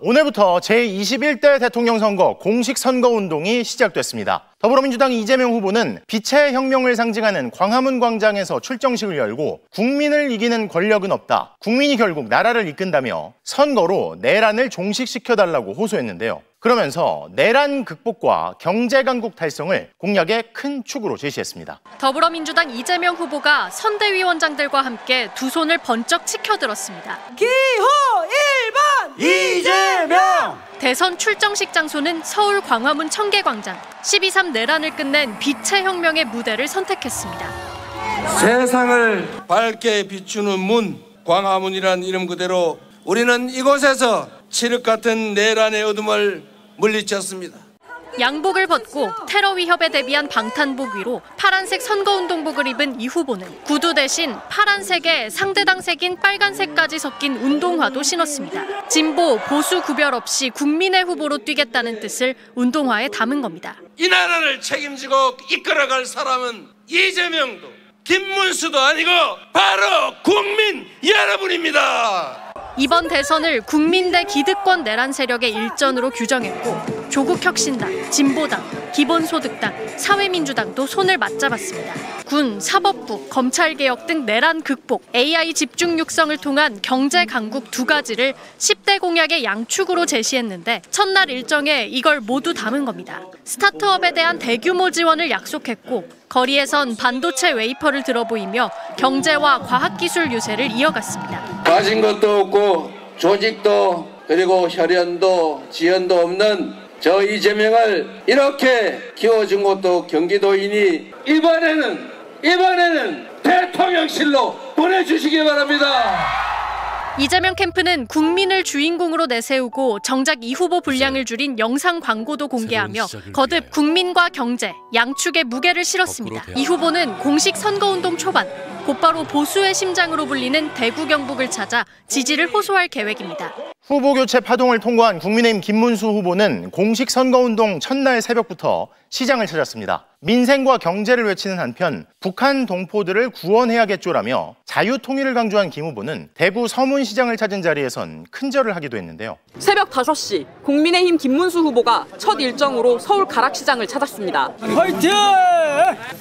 오늘부터 제21대 대통령 선거 공식 선거운동이 시작됐습니다. 더불어민주당 이재명 후보는 빛의 혁명을 상징하는 광화문 광장에서 출정식을 열고 국민을 이기는 권력은 없다. 국민이 결국 나라를 이끈다며 선거로 내란을 종식시켜달라고 호소했는데요. 그러면서 내란 극복과 경제 강국 달성을 공약의 큰 축으로 제시했습니다. 더불어민주당 이재명 후보가 선대위원장들과 함께 두 손을 번쩍 치켜들었습니다. 기호 1번 이재명! 대선 출정식 장소는 서울 광화문 청계광장. 12.3 내란을 끝낸 빛의 혁명의 무대를 선택했습니다. 세상을 밝게 비추는 문, 광화문이란 이름 그대로 우리는 이곳에서 칠흑 같은 내란의 어둠을 물리쳤습니다. 양복을 벗고 테러 위협에 대비한 방탄복 위로 파란색 선거운동복을 입은 이 후보는 구두 대신 파란색에 상대당 색인 빨간색까지 섞인 운동화도 신었습니다. 진보, 보수 구별 없이 국민의 후보로 뛰겠다는 뜻을 운동화에 담은 겁니다. 이 나라를 책임지고 이끌어갈 사람은 이재명도 김문수도 아니고 바로 국민 여러분입니다. 이번 대선을 국민 대 기득권 내란 세력의 일전으로 규정했고 조국혁신당, 진보당, 기본소득당, 사회민주당도 손을 맞잡았습니다. 군, 사법부, 검찰개혁 등 내란 극복, AI 집중 육성을 통한 경제 강국 두 가지를 10대 공약의 양축으로 제시했는데 첫날 일정에 이걸 모두 담은 겁니다. 스타트업에 대한 대규모 지원을 약속했고 거리에선 반도체 웨이퍼를 들어보이며 경제와 과학기술 유세를 이어갔습니다. 가진 것도 없고 조직도 그리고 혈연도 지연도 없는 저 이재명을 이렇게 키워준 것도 경기도이니 이번에는 대통령실로 보내주시기 바랍니다. 이재명 캠프는 국민을 주인공으로 내세우고 정작 이 후보 분량을 줄인 영상 광고도 공개하며 거듭 국민과 경제, 양축의 무게를 실었습니다. 이 후보는 공식 선거운동 초반 곧바로 보수의 심장으로 불리는 대구 경북을 찾아 지지를 호소할 계획입니다. 후보 교체 파동을 통과한 국민의힘 김문수 후보는 공식 선거운동 첫날 새벽부터 시장을 찾았습니다. 민생과 경제를 외치는 한편 북한 동포들을 구원해야겠죠라며 자유통일을 강조한 김 후보는 대구 서문시장을 찾은 자리에선 큰절을 하기도 했는데요. 새벽 5시 국민의힘 김문수 후보가 첫 일정으로 서울 가락시장을 찾았습니다. 화이팅!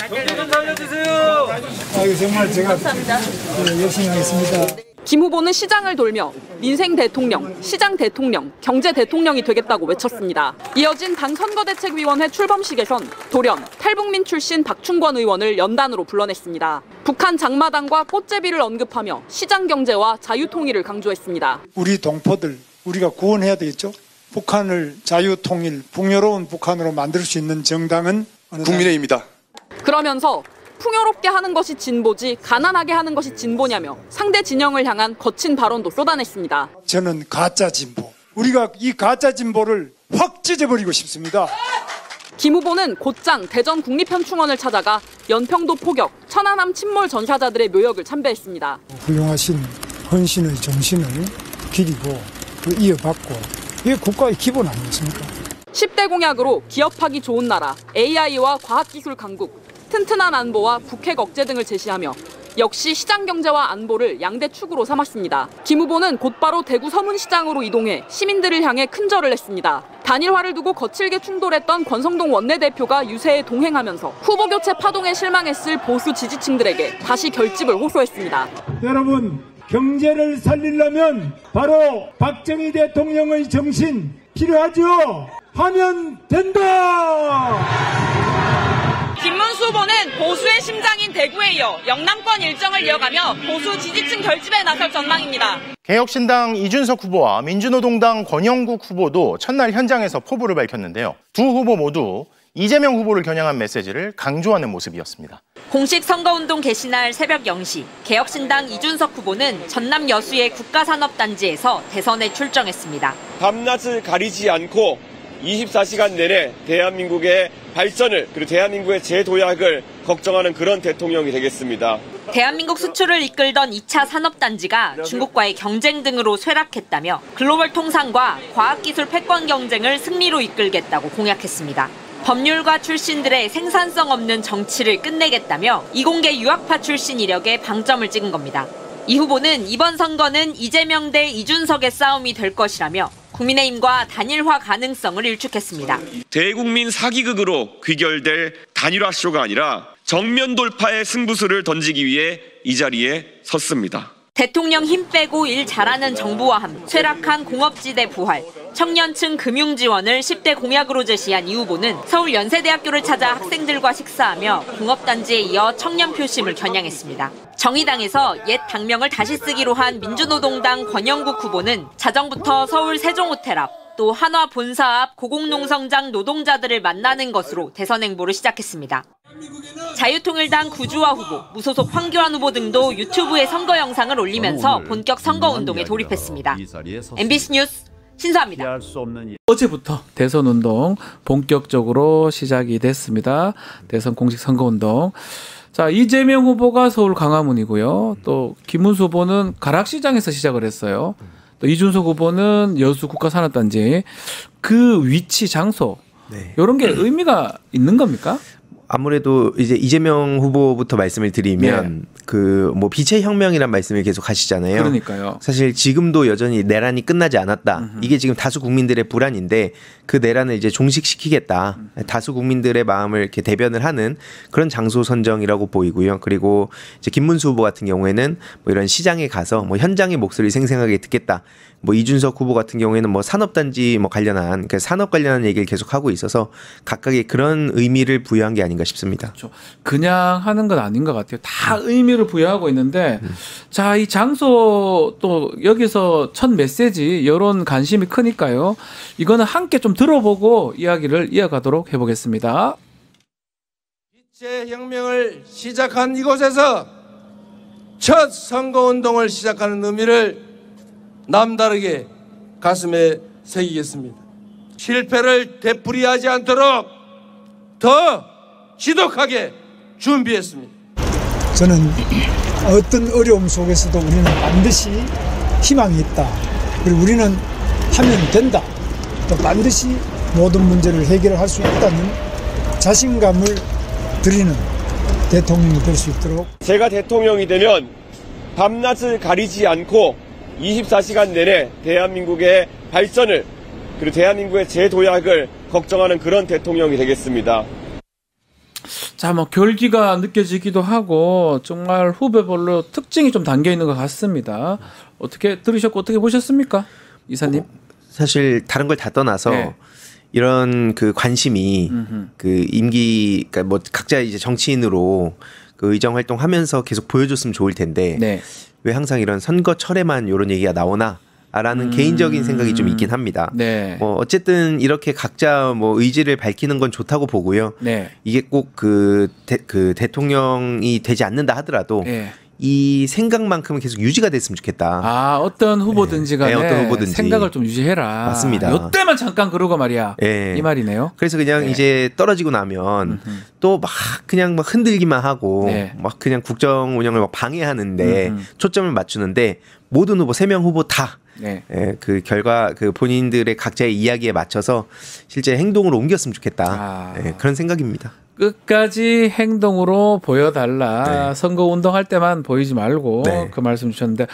경제 좀 살려주세요. 정말 제가 열심히 하겠습니다. 김 후보는 시장을 돌며 민생 대통령, 시장 대통령, 경제 대통령이 되겠다고 외쳤습니다. 이어진 당 선거대책위원회 출범식에선 돌연 탈북민 출신 박충권 의원을 연단으로 불러냈습니다. 북한 장마당과 꽃제비를 언급하며 시장 경제와 자유통일을 강조했습니다. 우리 동포들 우리가 구원해야 되겠죠. 북한을 자유통일, 풍요로운 북한으로 만들 수 있는 정당은 국민의힘이다. 그러면서 풍요롭게 하는 것이 진보지 가난하게 하는 것이 진보냐며 상대 진영을 향한 거친 발언도 쏟아냈습니다. 저는 가짜 진보. 우리가 이 가짜 진보를 확 찢어버리고 싶습니다. 김 후보는 곧장 대전 국립현충원을 찾아가 연평도 포격, 천안함 침몰 전사자들의 묘역을 참배했습니다. 훌륭하신 헌신의 정신을 기리고 이어받고 이게 국가의 기본 아니겠습니까? 10대 공약으로 기업하기 좋은 나라, AI와 과학기술 강국, 튼튼한 안보와 북핵 억제 등을 제시하며 역시 시장 경제와 안보를 양대 축으로 삼았습니다. 김 후보는 곧바로 대구 서문시장으로 이동해 시민들을 향해 큰절을 했습니다. 단일화를 두고 거칠게 충돌했던 권성동 원내대표가 유세에 동행하면서 후보 교체 파동에 실망했을 보수 지지층들에게 다시 결집을 호소했습니다. 여러분, 경제를 살리려면 바로 박정희 대통령의 정신 필요하죠? 하면 된다! 김문수 후보는 보수의 심장인 대구에 이어 영남권 일정을 이어가며 보수 지지층 결집에 나설 전망입니다. 개혁신당 이준석 후보와 민주노동당 권영국 후보도 첫날 현장에서 포부를 밝혔는데요. 두 후보 모두 이재명 후보를 겨냥한 메시지를 강조하는 모습이었습니다. 공식 선거운동 개시날 새벽 0시, 개혁신당 이준석 후보는 전남 여수의 국가산업단지에서 대선에 출정했습니다. 밤낮을 가리지 않고 24시간 내내 대한민국의 발전을 그리고 대한민국의 재도약을 걱정하는 그런 대통령이 되겠습니다. 대한민국 수출을 이끌던 2차 산업단지가 중국과의 경쟁 등으로 쇠락했다며 글로벌 통상과 과학기술 패권 경쟁을 승리로 이끌겠다고 공약했습니다. 법률가 출신들의 생산성 없는 정치를 끝내겠다며 이공계 유학파 출신 이력에 방점을 찍은 겁니다. 이 후보는 이번 선거는 이재명 대 이준석의 싸움이 될 것이라며 국민의힘과 단일화 가능성을 일축했습니다. 대국민 사기극으로 귀결될 단일화 쇼가 아니라 정면 돌파의 승부수를 던지기 위해 이 자리에 섰습니다. 대통령 힘 빼고 일 잘하는 정부와 함, 쇠락한 공업지대 부활, 청년층 금융 지원을 10대 공약으로 제시한 이 후보는 서울 연세대학교를 찾아 학생들과 식사하며 공업단지에 이어 청년 표심을 겨냥했습니다. 정의당에서 옛 당명을 다시 쓰기로 한 민주노동당 권영국 후보는 자정부터 서울 세종호텔 앞, 또 한화 본사 앞 고공농성장 노동자들을 만나는 것으로 대선 행보를 시작했습니다. 자유통일당 구주화 후보, 무소속 황교안 후보 등도 유튜브에 선거 영상을 올리면서 본격 선거운동에 돌입했습니다. MBC 뉴스 신수아입니다. 어제부터 대선 운동 본격적으로 시작이 됐습니다. 대선 공식 선거운동. 자, 이재명 후보가 서울 광화문이고요. 또 김문수 후보는 가락시장에서 시작을 했어요. 또 이준석 후보는 여수 국가산업단지. 그 위치, 장소 이런 게 의미가 있는 겁니까? 아무래도 이제 이재명 후보부터 말씀을 드리면 그 뭐 빛의 혁명이란 말씀을 계속 하시잖아요. 그러니까요. 사실 지금도 여전히 내란이 끝나지 않았다. 이게 지금 다수 국민들의 불안인데 그 내란을 이제 종식시키겠다. 다수 국민들의 마음을 이렇게 대변을 하는 그런 장소 선정이라고 보이고요. 그리고 이제 김문수 후보 같은 경우에는 뭐 이런 시장에 가서 뭐 현장의 목소리 생생하게 듣겠다. 뭐 이준석 후보 같은 경우에는 뭐 산업단지 뭐 관련한 그러니까 산업 관련한 얘기를 계속 하고 있어서 각각의 그런 의미를 부여한 게 아닌가 싶습니다. 그렇죠. 그냥 하는 건 아닌 것 같아요. 다 의미를 부여하고 있는데 자, 이 장소 또 여기서 첫 메시지 여론 관심이 크니까요. 이거는 함께 좀 들어보고 이야기를 이어가도록 해보겠습니다. 빛의 혁명을 시작한 이곳에서 첫 선거운동을 시작하는 의미를 남다르게 가슴에 새기겠습니다. 실패를 되풀이하지 않도록 더 지독하게 준비했습니다. 저는 어떤 어려움 속에서도 우리는 반드시 희망이 있다. 그리고 우리는 하면 된다. 또 반드시 모든 문제를 해결할 수 있다는 자신감을 드리는 대통령이 될 수 있도록 제가 대통령이 되면 밤낮을 가리지 않고 24시간 내내 대한민국의 발전을 그리고 대한민국의 재도약을 걱정하는 그런 대통령이 되겠습니다. 자, 뭐 결기가 느껴지기도 하고 정말 후보별로 특징이 좀 담겨 있는 것 같습니다. 어떻게 들으셨고 어떻게 보셨습니까, 이사님? 사실 다른 걸 다 떠나서 이런 그 관심이 그 임기 그러니까 뭐 각자 이제 정치인으로 그 의정 활동하면서 계속 보여줬으면 좋을 텐데 왜 항상 이런 선거철에만 이런 얘기가 나오나? 라는 개인적인 생각이 좀 있긴 합니다. 뭐 어쨌든 이렇게 각자 뭐 의지를 밝히는 건 좋다고 보고요. 이게 꼭 그 대통령이 되지 않는다 하더라도 이 생각만큼은 계속 유지가 됐으면 좋겠다. 아, 어떤 후보든지 간에 어떤 후보든지. 생각을 좀 유지해라. 맞습니다. 이때만 잠깐 그러고 말이야. 이 말이네요. 그래서 그냥 이제 떨어지고 나면 또 막 그냥 막 흔들기만 하고 막 그냥 국정 운영을 막 방해하는데 초점을 맞추는데 모든 후보 3명 후보 다 그 결과 그 본인들의 각자의 이야기에 맞춰서 실제 행동으로 옮겼으면 좋겠다. 그런 생각입니다. 끝까지 행동으로 보여달라. 선거운동 할 때만 보이지 말고 그 말씀 주셨는데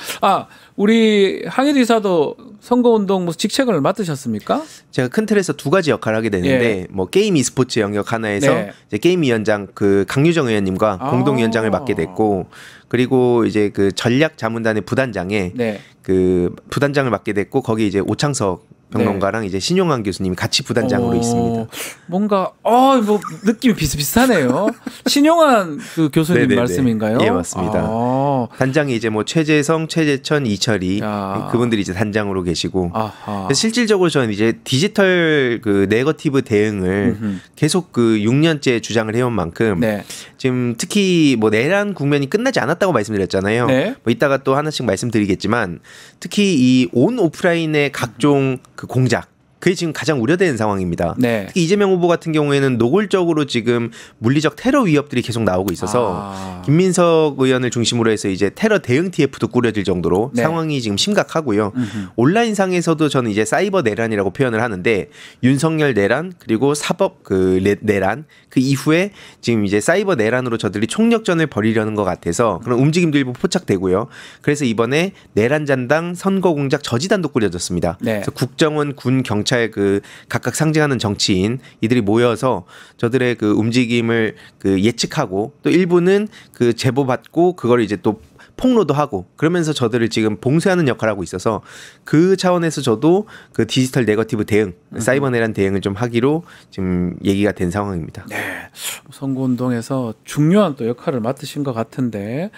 우리 항일 이사도 선거운동 무슨 직책을 맡으셨습니까? 제가 큰 틀에서 2가지 역할을 하게 되는데 뭐 게임 e스포츠 영역 하나에서 이제 게임위원장 그 강유정 의원님과 공동위원장을 맡게 됐고 그리고 이제 그 전략 자문단의 부단장에 그 부단장을 맡게 됐고 거기 이제 오창석 평론가랑 이제 신용환 교수님이 같이 부단장으로 있습니다. 뭔가 뭐 느낌이 비슷비슷하네요. 신용환 그 교수님 말씀인가요? 예, 맞습니다. 단장이 이제 뭐 최재성, 최재천, 이철이 그분들이 이제 단장으로 계시고 실질적으로 저는 이제 디지털 그 네거티브 대응을 계속 그 6년째 주장을 해온 만큼 지금 특히 뭐 내란 국면이 끝나지 않았다고 말씀드렸잖아요. 뭐 이따가 또 하나씩 말씀드리겠지만 특히 이 온 오프라인의 각종 그 공작 그게 지금 가장 우려되는 상황입니다. 네. 특히 이재명 후보 같은 경우에는 노골적으로 지금 물리적 테러 위협들이 계속 나오고 있어서 김민석 의원을 중심으로 해서 이제 테러 대응 TF도 꾸려질 정도로 네. 상황이 지금 심각하고요. 온라인상에서도 저는 이제 사이버 내란이라고 표현을 하는데 윤석열 내란 그리고 사법 내란 그 이후에 지금 이제 사이버 내란으로 저들이 총력전을 벌이려는 것 같아서 그런 움직임들이 포착되고요. 그래서 이번에 내란 잔당 선거 공작 저지단도 꾸려졌습니다. 네. 그래서 국정원, 군, 경찰 그 각각 상징하는 정치인 이들이 모여서 저들의 그 움직임을 그 예측하고 또 일부는 그 제보받고 그걸 이제 또 폭로도 하고 그러면서 저들을 지금 봉쇄하는 역할을 하고 있어서 그 차원에서 저도 그 디지털 네거티브 대응, 사이버 내란 대응을 좀 하기로 지금 얘기가 된 상황입니다. 네. 선거운동에서 중요한 또 역할을 맡으신 것 같은데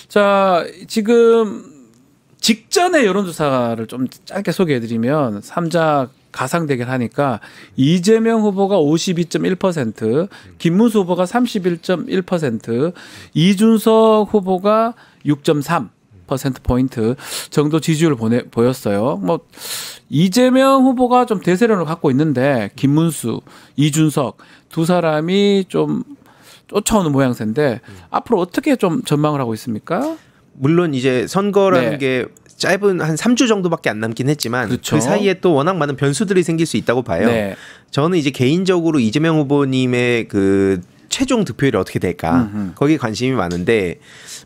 자 지금 직전에 여론조사를 좀 짧게 소개해드리면 3자 가상 대결하니까 이재명 후보가 52.1%, 김문수 후보가 31.1%, 이준석 후보가 6.3%포인트 정도 지지율을 보였어요. 뭐 이재명 후보가 좀 대세론을 갖고 있는데 김문수, 이준석 두 사람이 좀 쫓아오는 모양새인데 앞으로 어떻게 좀 전망을 하고 있습니까? 물론 이제 선거라는 네. 게 짧은 한 3주 정도밖에 안 남긴 했지만 그렇죠. 그 사이에 또 워낙 많은 변수들이 생길 수 있다고 봐요. 네. 저는 이제 개인적으로 이재명 후보님의 그 최종 득표율이 어떻게 될까 거기에 관심이 많은데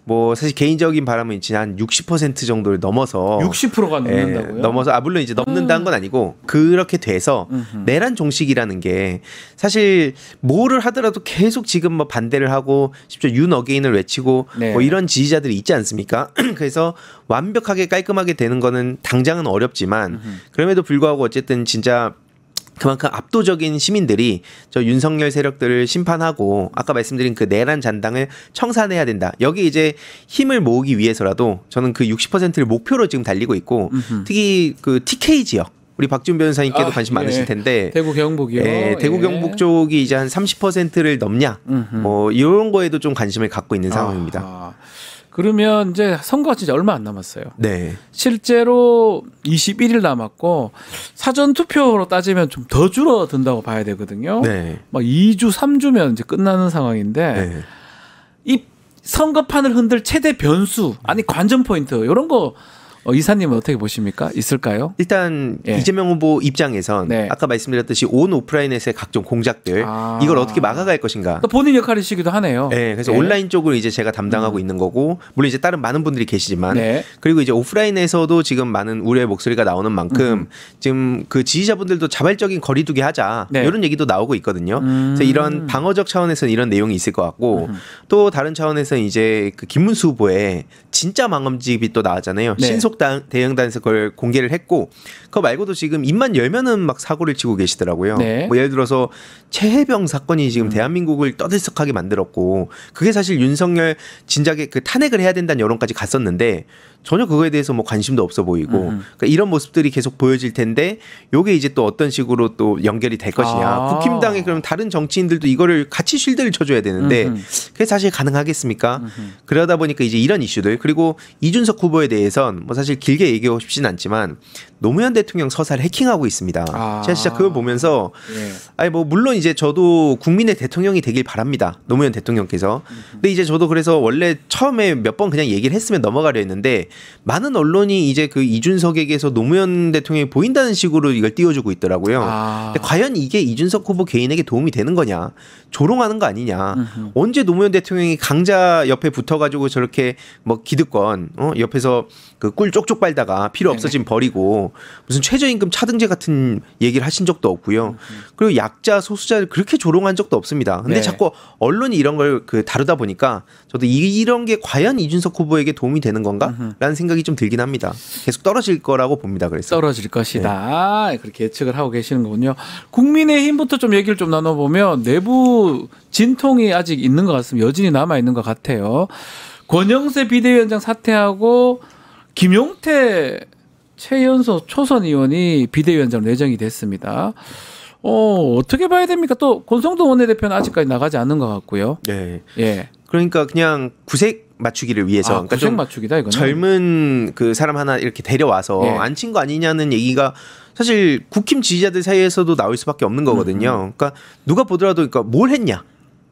뭐 사실 개인적인 바람은 있지 한 60% 정도를 넘어서 60%가 넘는다고요? 넘어서 물론 이제 넘는다는 건 아니고 그렇게 돼서 내란 종식이라는 게 사실 뭐를 하더라도 계속 지금 뭐 반대를 하고 심지어 윤 어게인을 외치고 네. 뭐 이런 지지자들이 있지 않습니까? 그래서 완벽하게 깔끔하게 되는 거는 당장은 어렵지만 그럼에도 불구하고 어쨌든 진짜 그만큼 압도적인 시민들이 저 윤석열 세력들을 심판하고 아까 말씀드린 그 내란 잔당을 청산해야 된다. 여기 이제 힘을 모으기 위해서라도 저는 그 60%를 목표로 지금 달리고 있고 특히 그 TK 지역 우리 박준 변호사님께도 관심 많으실 텐데 대구 경북이요. 네, 대구 경북 쪽이 이제 한 30%를 넘냐 뭐 이런 거에도 좀 관심을 갖고 있는 상황입니다. 그러면 이제 선거가 진짜 얼마 안 남았어요. 네. 실제로 21일 남았고 사전 투표로 따지면 좀 더 줄어든다고 봐야 되거든요. 네. 막 2주, 3주면 이제 끝나는 상황인데 네. 이 선거판을 흔들 최대 변수 아니 관전 포인트 이런 거 이사님은 어떻게 보십니까? 있을까요? 일단 이재명 후보 입장에선 아까 말씀드렸듯이 온 오프라인에서의 각종 공작들 이걸 어떻게 막아갈 것인가. 그러니까 본인 역할이시기도 하네요. 네, 그래서 온라인 쪽으로 이제 제가 담당하고 있는 거고 물론 이제 다른 많은 분들이 계시지만 그리고 이제 오프라인에서도 지금 많은 우려의 목소리가 나오는 만큼 지금 그 지지자분들도 자발적인 거리두기 하자 이런 얘기도 나오고 있거든요. 그래서 이런 방어적 차원에서는 이런 내용이 있을 것 같고 또 다른 차원에서는 이제 그 김문수 후보의 진짜 망언집이 또 나왔잖아요. 신속 대응단에서 그걸 공개를 했고 그거 말고도 지금 입만 열면은 막 사고를 치고 계시더라고요. 뭐 예를 들어서 최혜병 사건이 지금 대한민국을 떠들썩하게 만들었고 그게 사실 윤석열 진작에 그 탄핵을 해야 된다는 여론까지 갔었는데 전혀 그거에 대해서 뭐 관심도 없어 보이고 그러니까 이런 모습들이 계속 보여질 텐데 요게 이제 또 어떤 식으로 또 연결이 될 것이냐. 국힘당에 그럼 다른 정치인들도 이거를 같이 쉴드를 쳐줘야 되는데 그게 사실 가능하겠습니까? 그러다 보니까 이제 이런 이슈들 그리고 이준석 후보에 대해선 뭐 사실 길게 얘기하고 싶진 않지만 노무현 대통령 서사를 해킹하고 있습니다. 제가 진짜 그걸 보면서 아니 뭐 물론 이제 저도 국민의 대통령이 되길 바랍니다. 노무현 대통령께서. 근데 이제 저도 그래서 원래 처음에 몇 번 그냥 얘기를 했으면 넘어가려 했는데 많은 언론이 이제 그 이준석에게서 노무현 대통령이 보인다는 식으로 이걸 띄워주고 있더라고요. 근데 과연 이게 이준석 후보 개인에게 도움이 되는 거냐? 조롱하는 거 아니냐? 언제 노무현 대통령이 강자 옆에 붙어가지고 저렇게 뭐 기득권 옆에서 그 꿀 쪽쪽 빨다가 필요 없어진 버리고 무슨 최저임금 차등제 같은 얘기를 하신 적도 없고요. 그리고 약자 소수자를 그렇게 조롱한 적도 없습니다. 근데 자꾸 언론이 이런 걸 그 다루다 보니까 저도 이런 게 과연 이준석 후보에게 도움이 되는 건가라는 생각이 좀 들긴 합니다. 계속 떨어질 거라고 봅니다. 그래서 떨어질 것이다. 그렇게 예측을 하고 계시는 거군요. 국민의힘부터 좀 얘기를 좀 나눠보면 내부 진통이 아직 있는 것 같습니다. 여전히 남아 있는 것 같아요. 권영세 비대위원장 사퇴하고 김용태 최연소 초선 의원이 비대위원장으로 내정이 됐습니다. 어떻게 봐야 됩니까? 또 권성동 원내대표는 아직까지 나가지 않는 것 같고요. 네. 예. 그러니까 그냥 구색 맞추기를 위해서 그러니까 구색 맞추기다 이거는. 젊은 그 사람 하나 이렇게 데려와서 앉힌 거 아니냐는 얘기가 사실 국힘 지지자들 사이에서도 나올 수밖에 없는 거거든요. 그러니까 누가 보더라도 그러니까 뭘 했냐.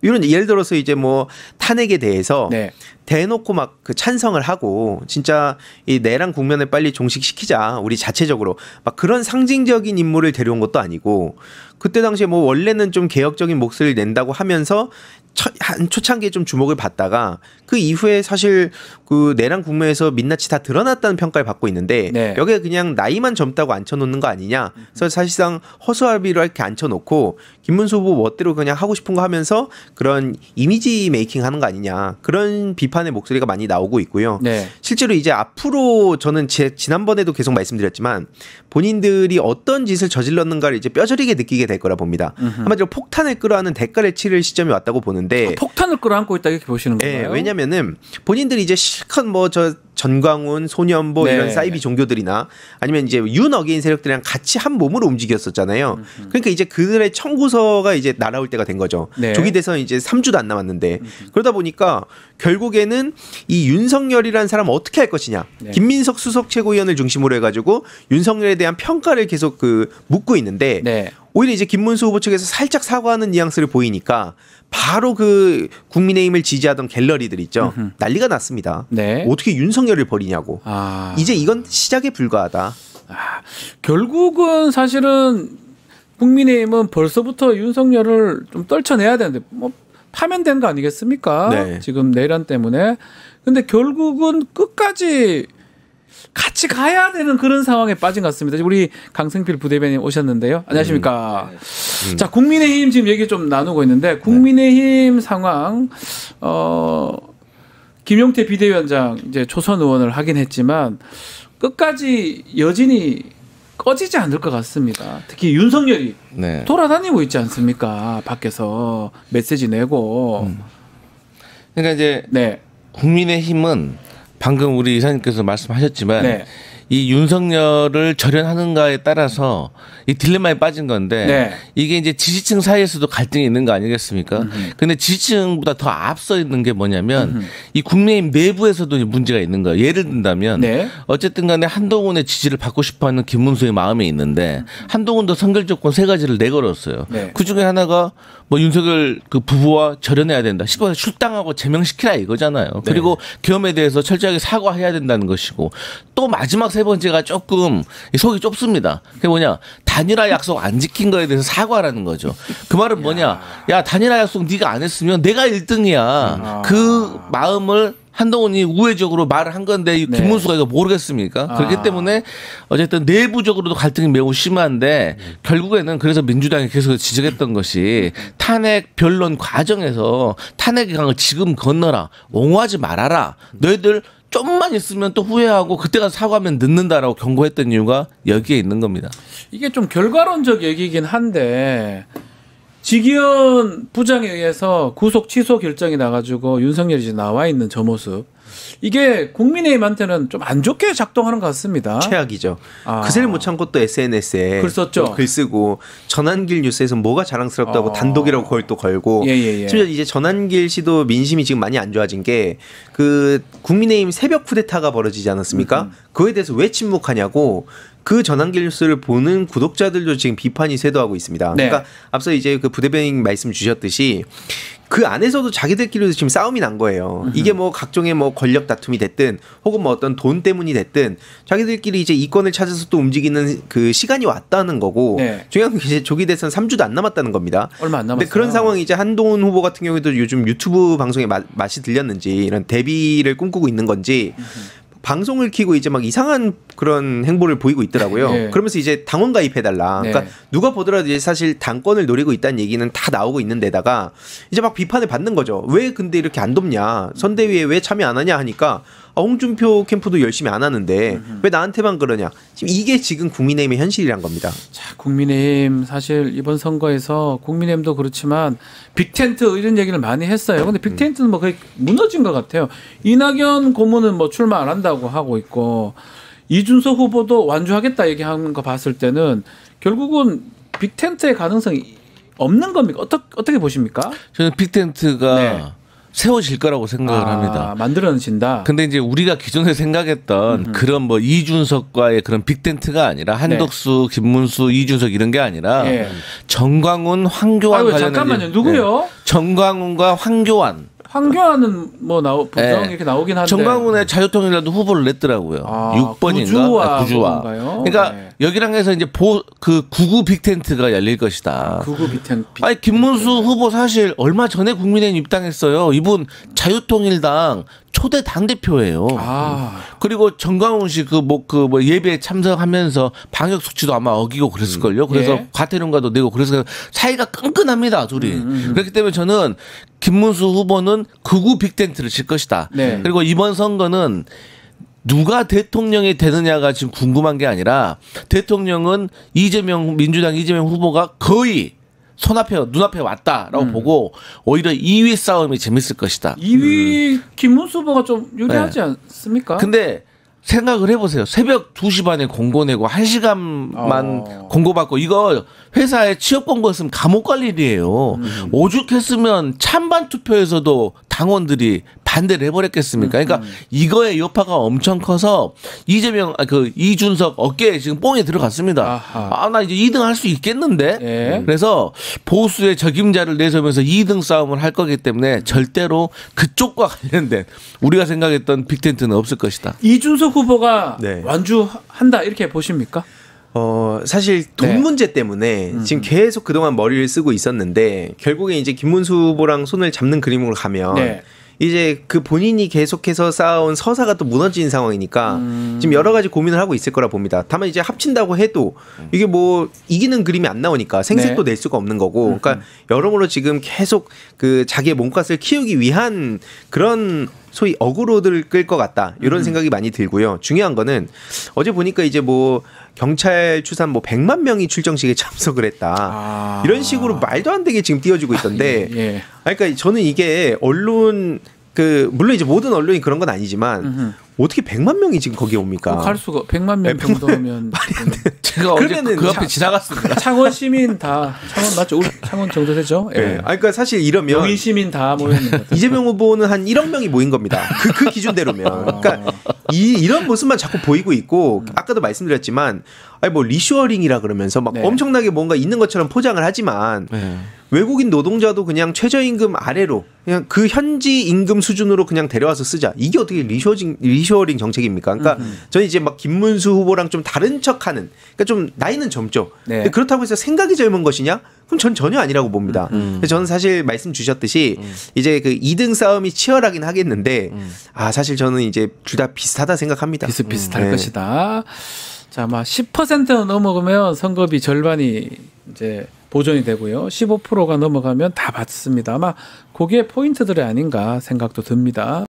이런 예를 들어서 이제 뭐 탄핵에 대해서 네. 대놓고 막 그 찬성을 하고 진짜 이 내란 국면을 빨리 종식시키자 우리 자체적으로 막 그런 상징적인 인물을 데려온 것도 아니고 그때 당시에 뭐 원래는 좀 개혁적인 목소리를 낸다고 하면서 한 초창기에 좀 주목을 받다가 그 이후에 사실 그 내란 국면에서 민낯이 다 드러났다는 평가를 받고 있는데 네. 여기에 그냥 나이만 젊다고 앉혀놓는 거 아니냐. 그래서 사실상 허수아비로 이렇게 앉혀놓고 김문수 후보 멋대로 그냥 하고 싶은 거 하면서 그런 이미지 메이킹 하는 거 아니냐. 그런 비판의 목소리가 많이 나오고 있고요. 네. 실제로 이제 앞으로 저는 지난번에도 계속 말씀드렸지만 본인들이 어떤 짓을 저질렀는가를 이제 뼈저리게 느끼게 될 거라 봅니다. 한마디로 폭탄을 끌어안는 대가를 치를 시점이 왔다고 보는데 폭탄을 끌어안고 있다 이렇게 보시는 건가요? 네, 왜냐면은 본인들이 이제 실컷 뭐 저 전광훈, 소년보 네. 이런 사이비 종교들이나 아니면 이제 윤어게인 세력들이랑 같이 한 몸으로 움직였었잖아요. 그러니까 이제 그들의 청구서가 이제 날아올 때가 된 거죠. 네. 조기 대선 이제 3주도 안 남았는데 그러다 보니까 결국에는 이 윤석열이라는 사람 어떻게 할 것이냐. 네. 김민석 수석 최고위원을 중심으로 해가지고 윤석열에 대한 평가를 계속 그 묻고 있는데 네. 오히려 이제 김문수 후보 측에서 살짝 사과하는 뉘앙스를 보이니까 바로 그 국민의힘을 지지하던 갤러리들 있죠. 난리가 났습니다. 네. 어떻게 윤석열을 버리냐고. 이제 이건 시작에 불과하다. 결국은 사실은 국민의힘은 벌써부터 윤석열을 좀 떨쳐내야 되는데 뭐 파면된 거 아니겠습니까? 네. 지금 내란 때문에. 근데 결국은 끝까지 같이 가야 되는 그런 상황에 빠진 것 같습니다. 우리 강승필 부대변인 오셨는데요. 안녕하십니까. 자, 국민의힘 지금 얘기 좀 나누고 있는데 국민의힘 상황 김용태 비대위원장 이제 초선 의원을 하긴 했지만 끝까지 여진이 꺼지지 않을 것 같습니다. 특히 윤석열이 네. 돌아다니고 있지 않습니까? 밖에서 메시지 내고. 그러니까 이제 네. 국민의힘은 방금 우리 이사님께서 말씀하셨지만 네. 이 윤석열을 절연하는가에 따라서 이 딜레마에 빠진 건데 네. 이게 이제 지지층 사이에서도 갈등이 있는 거 아니겠습니까? 근데 지지층보다 더 앞서 있는 게 뭐냐면 이 국민의힘 내부에서도 문제가 있는 거예요. 예를 든다면 네. 어쨌든 간에 한동훈의 지지를 받고 싶어하는 김문수의 마음에 있는데 한동훈도 선결 조건 3가지를 내걸었어요. 네. 그중에 하나가 뭐 윤석열 그 부부와 절연해야 된다. 10번 출당하고 제명시키라 이거잖아요. 네. 그리고 계엄에 대해서 철저하게 사과해야 된다는 것이고 또 마지막 3번째가 조금 속이 좁습니다. 그게 뭐냐. 단일화 약속 안 지킨 거에 대해서 사과라는 거죠. 그 말은 뭐냐. 야 단일화 약속 네가 안 했으면 내가 1등이야. 그 마음을 한동훈이 우회적으로 말을 한 건데 김문수가 이거 모르겠습니까? 그렇기 때문에 어쨌든 내부적으로도 갈등이 매우 심한데 결국에는 그래서 민주당이 계속 지적했던 것이 탄핵 변론 과정에서 탄핵의 강을 지금 건너라. 옹호하지 말아라. 너희들 좀만 있으면 또 후회하고 그때 가서 사과하면 늦는다라고 경고했던 이유가 여기에 있는 겁니다. 이게 좀 결과론적 얘기긴 한데 지기현 부장에 의해서 구속 취소 결정이 나가지고 윤석열이 이제 나와 있는 저 모습. 이게 국민의힘한테는 좀 안 좋게 작동하는 것 같습니다. 최악이죠. 그새를 못 참고 또 SNS에 글 썼죠. 글 쓰고 전한길 뉴스에서 뭐가 자랑스럽다고 단독이라고 그걸 또 걸고 심지어 이제 전한길 씨도 민심이 지금 많이 안 좋아진 게 그 국민의힘 새벽 쿠데타가 벌어지지 않았습니까? 그거에 대해서 왜 침묵하냐고 그 전한길 뉴스를 보는 구독자들도 지금 비판이 쇄도하고 있습니다. 네. 그러니까 앞서 이제 그 부대변인 말씀 주셨듯이 그 안에서도 자기들끼리도 지금 싸움이 난 거예요. 이게 뭐 각종의 뭐 권력 다툼이 됐든 혹은 뭐 어떤 돈 때문이 됐든 자기들끼리 이제 이권을 찾아서 또 움직이는 그 시간이 왔다는 거고 네. 중요한 게 이제 조기 대선 3주도 안 남았다는 겁니다. 얼마 안 남았어요. 근데 그런 상황이 이제 한동훈 후보 같은 경우에도 요즘 유튜브 방송에 맛이 들렸는지 이런 데뷔를 꿈꾸고 있는 건지 방송을 키고 이제 막 이상한 그런 행보를 보이고 있더라고요. 네. 그러면서 이제 당원 가입해달라. 네. 그러니까 누가 보더라도 이제 사실 당권을 노리고 있다는 얘기는 다 나오고 있는 데다가 이제 막 비판을 받는 거죠. 왜 근데 이렇게 안 돕냐. 선대위에 왜 참여 안 하냐 하니까 홍준표 캠프도 열심히 안 하는데 왜 나한테만 그러냐. 지금 이게 지금 국민의힘의 현실이란 겁니다. 자, 국민의힘 사실 이번 선거에서 국민의힘도 그렇지만 빅텐트 이런 얘기를 많이 했어요. 근데 빅텐트는 뭐 거의 무너진 것 같아요. 이낙연 고문은 뭐 출마 안 한다고 하고 있고 이준석 후보도 완주하겠다 얘기하는 거 봤을 때는 결국은 빅텐트의 가능성이 없는 겁니까? 어떻게 보십니까? 저는 빅텐트가 네. 세워질 거라고 생각을 합니다. 만들어진다. 근데 이제 우리가 기존에 생각했던 그런 뭐 이준석과의 그런 빅텐트가 아니라 한덕수, 김문수, 이준석 이런 게 아니라 정광훈, 황교안 관련된 잠깐만요. 누구요? 정광훈과 황교안. 황교안은 뭐 부정 이렇게 나오긴 한데 정광훈의 자유통일당도 후보를 냈더라고요. 6번인가? 구주와. 그러니까 여기랑 해서 이제 그 구구 빅텐트가 열릴 것이다. 구구 빅텐트. 아니 김문수 후보 사실 얼마 전에 국민의힘 입당했어요. 이분 자유통일당 초대 당 대표예요. 그리고 정광훈 씨 그 예배에 참석하면서 방역 수치도 아마 어기고 그랬을걸요. 그래서 과태료가도 내고 그래서 사이가 끈끈합니다, 둘이. 그렇기 때문에 저는 김문수 후보는 극우 빅텐트를 칠 것이다. 그리고 이번 선거는 누가 대통령이 되느냐가 지금 궁금한 게 아니라 대통령은 민주당 이재명 후보가 거의 눈앞에 왔다라고 보고 오히려 2위 싸움이 재밌을 것이다. 2위 김문수 후보가 좀 유리하지 않습니까? 근데 생각을 해보세요. 새벽 2시 반에 공고 내고 1시간만 공고받고 이거 회사에 취업 공고했으면 감옥 갈 일이에요. 오죽했으면 찬반 투표에서도 당원들이 반대를 해버렸겠습니까? 그러니까 이거의 여파가 엄청 커서 이준석 어깨에 지금 뽕이 들어갔습니다. 나 이제 2등 할 수 있겠는데? 그래서 보수의 적임자를 내세우면서 2등 싸움을 할 거기 때문에 절대로 그쪽과 관련된 우리가 생각했던 빅텐트는 없을 것이다. 이준석 후보가 완주한다 이렇게 보십니까? 사실 돈 문제 때문에 지금 계속 그동안 머리를 쓰고 있었는데 결국에 이제 김문수 후보랑 손을 잡는 그림으로 가면 이제 그 본인이 계속해서 쌓아온 서사가 또 무너진 상황이니까 지금 여러 가지 고민을 하고 있을 거라 봅니다. 다만 이제 합친다고 해도 이게 뭐 이기는 그림이 안 나오니까 생색도 낼 수가 없는 거고 그러니까 여러모로 지금 계속 그 자기의 몸값을 키우기 위한 그런 소위 어그로들을 끌 것 같다 이런 생각이 많이 들고요. 중요한 거는 어제 보니까 이제 뭐 경찰 추산 100만 명이 출정식에 참석을 했다 이런 식으로 말도 안 되게 지금 띄워주고 있던데 그러니까 저는 이게 언론 물론 이제 모든 언론이 그런 건 아니지만 어떻게 100만 명이 지금 거기에 옵니까? 갈 수가 100만 명 정도면 말이 안 돼. 제가 어제 그 앞에 지나갔습니다. 창원 시민 다 창원 맞죠? 창원 정도 되죠? 그러니까 사실 이러면 용인 시민 다 모이는 거죠. 이재명 후보는 한 1억 명이 모인 겁니다. 그 기준대로면. 그러니까 이런 모습만 자꾸 보이고 있고 아까도 말씀드렸지만 뭐 리쇼어링이라 그러면서 막 엄청나게 뭔가 있는 것처럼 포장을 하지만 외국인 노동자도 그냥 최저임금 아래로 그냥 그 현지 임금 수준으로 그냥 데려와서 쓰자. 이게 어떻게 리쇼어링 정책입니까? 그러니까 저는 이제 막 김문수 후보랑 좀 다른 척하는 그러니까 좀 나이는 젊죠. 근데 그렇다고 해서 생각이 젊은 것이냐? 그럼 전 전혀 아니라고 봅니다. 저는 사실 말씀 주셨듯이 이제 그 2등 싸움이 치열하긴 하겠는데 사실 저는 이제 둘 다 비슷하다 생각합니다. 비슷비슷할 것이다. 자, 아마 10% 넘어가면 선거비 절반이 이제 보존이 되고요. 15%가 넘어가면 다 받습니다. 아마 그게 포인트들이 아닌가 생각도 듭니다.